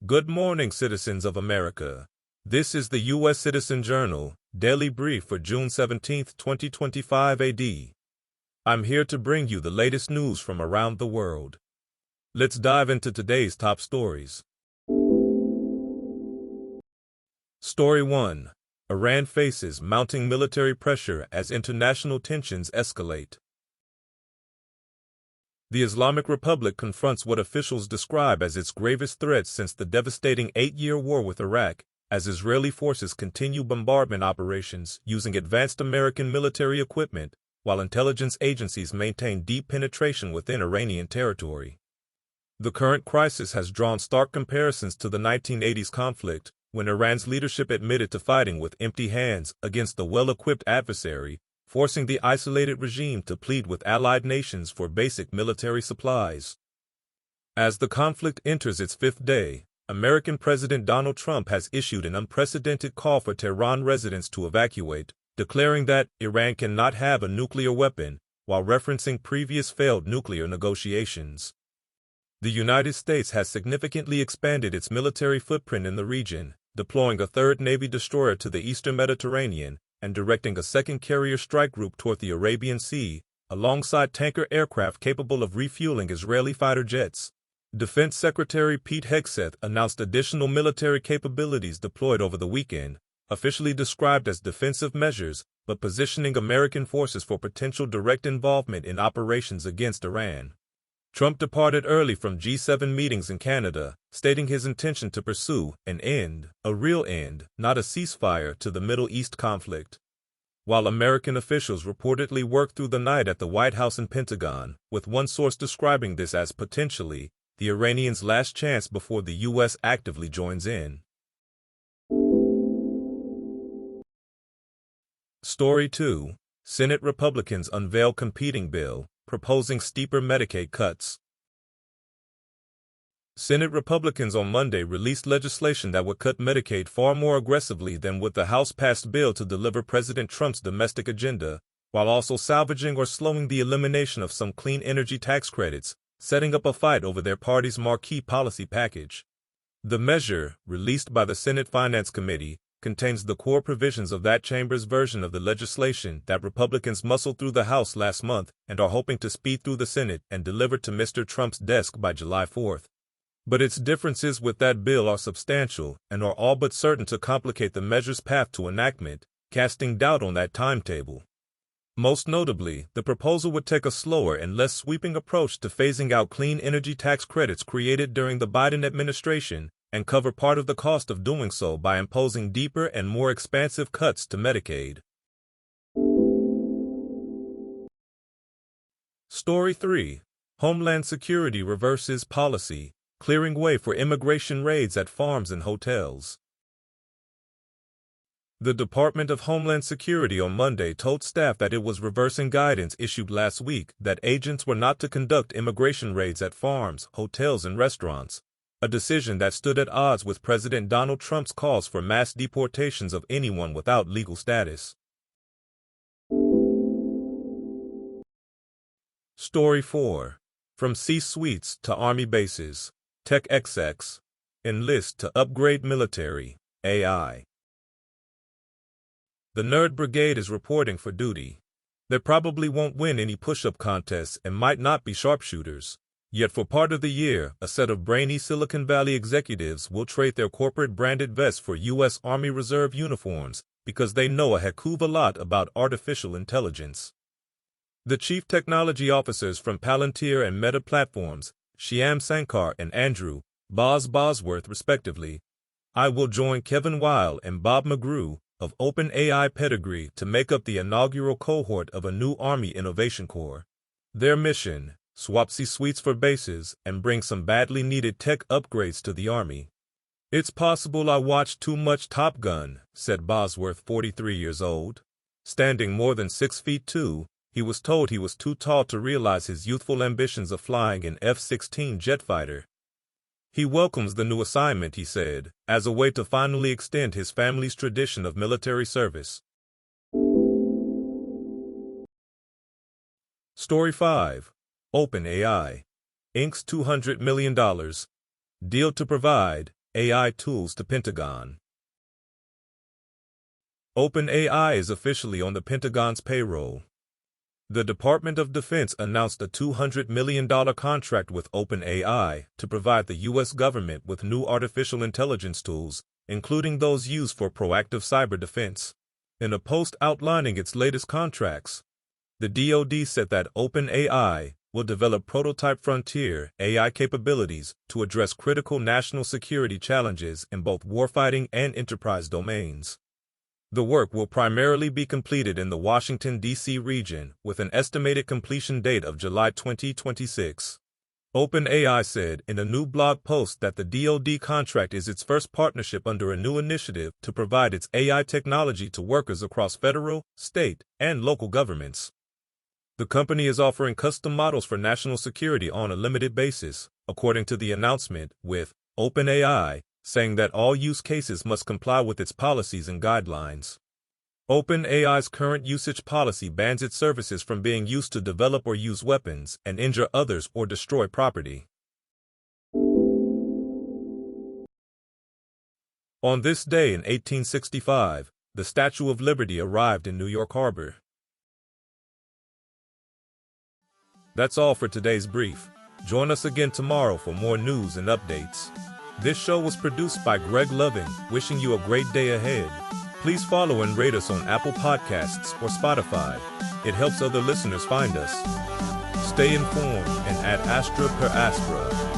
Good morning, citizens of America. This is the U.S. Citizen Journal, Daily Brief for June 17, 2025 AD. I'm here to bring you the latest news from around the world. Let's dive into today's top stories. Story 1. Iran faces mounting military pressure as international tensions escalate. The Islamic Republic confronts what officials describe as its gravest threat since the devastating 8-year war with Iraq, as Israeli forces continue bombardment operations using advanced American military equipment, while intelligence agencies maintain deep penetration within Iranian territory. The current crisis has drawn stark comparisons to the 1980s conflict, when Iran's leadership admitted to fighting with empty hands against a well-equipped adversary, forcing the isolated regime to plead with allied nations for basic military supplies. As the conflict enters its fifth day, American President Donald Trump has issued an unprecedented call for Tehran residents to evacuate, declaring that Iran cannot have a nuclear weapon, while referencing previous failed nuclear negotiations. The United States has significantly expanded its military footprint in the region, deploying a third Navy destroyer to the eastern Mediterranean, and directing a second carrier strike group toward the Arabian Sea, alongside tanker aircraft capable of refueling Israeli fighter jets. Defense Secretary Pete Hegseth announced additional military capabilities deployed over the weekend, officially described as defensive measures, but positioning American forces for potential direct involvement in operations against Iran. Trump departed early from G7 meetings in Canada, stating his intention to pursue an end, a real end, not a ceasefire, to the Middle East conflict. While American officials reportedly worked through the night at the White House and Pentagon, with one source describing this as potentially the Iranians' last chance before the U.S. actively joins in. Story 2. Senate Republicans unveil competing bill, proposing steeper Medicaid cuts. Senate Republicans on Monday released legislation that would cut Medicaid far more aggressively than would the House-passed bill to deliver President Trump's domestic agenda, while also salvaging or slowing the elimination of some clean energy tax credits, setting up a fight over their party's marquee policy package. The measure, released by the Senate Finance Committee, contains the core provisions of that chamber's version of the legislation that Republicans muscled through the House last month and are hoping to speed through the Senate and deliver to Mr. Trump's desk by July 4th. But its differences with that bill are substantial and are all but certain to complicate the measure's path to enactment, casting doubt on that timetable. Most notably, the proposal would take a slower and less sweeping approach to phasing out clean energy tax credits created during the Biden administration, and cover part of the cost of doing so by imposing deeper and more expansive cuts to Medicaid. Story 3. Homeland Security reverses policy, clearing way for immigration raids at farms and hotels. The Department of Homeland Security on Monday told staff that it was reversing guidance issued last week that agents were not to conduct immigration raids at farms, hotels, and restaurants, a decision that stood at odds with President Donald Trump's calls for mass deportations of anyone without legal status. Story 4. From C-suites to Army bases, tech execs, enlist to upgrade military, AI. The Nerd Brigade is reporting for duty. They probably won't win any push-up contests and might not be sharpshooters. Yet for part of the year, a set of brainy Silicon Valley executives will trade their corporate-branded vests for U.S. Army Reserve uniforms because they know a heck of a lot about artificial intelligence. The chief technology officers from Palantir and Meta Platforms, Shyam Sankar and Andrew Bosworth respectively, will join Kevin Weil and Bob McGrew of OpenAI pedigree to make up the inaugural cohort of a new Army Innovation Corps. Their mission: swap C-suites for bases and bring some badly needed tech upgrades to the Army. "It's possible I watched too much Top Gun," said Bosworth, 43 years old. Standing more than 6 feet 2, he was told he was too tall to realize his youthful ambitions of flying an F-16 jet fighter. He welcomes the new assignment, he said, as a way to finally extend his family's tradition of military service. Story 5. OpenAI inks $200 million deal to provide AI tools to Pentagon. OpenAI is officially on the Pentagon's payroll. The Department of Defense announced a $200 million contract with OpenAI to provide the U.S. government with new artificial intelligence tools, including those used for proactive cyber defense. In a post outlining its latest contracts, the DoD said that OpenAI will develop prototype frontier AI capabilities to address critical national security challenges in both warfighting and enterprise domains. The work will primarily be completed in the Washington, D.C. region, with an estimated completion date of July 2026. OpenAI said in a new blog post that the DoD contract is its first partnership under a new initiative to provide its AI technology to workers across federal, state, and local governments. The company is offering custom models for national security on a limited basis, according to the announcement, with OpenAI saying that all use cases must comply with its policies and guidelines. OpenAI's current usage policy bans its services from being used to develop or use weapons and injure others or destroy property. On this day in 1865, the Statue of Liberty arrived in New York Harbor. That's all for today's brief. Join us again tomorrow for more news and updates. This show was produced by Greg Loving, wishing you a great day ahead. Please follow and rate us on Apple Podcasts or Spotify. It helps other listeners find us. Stay informed and ad astra per astra.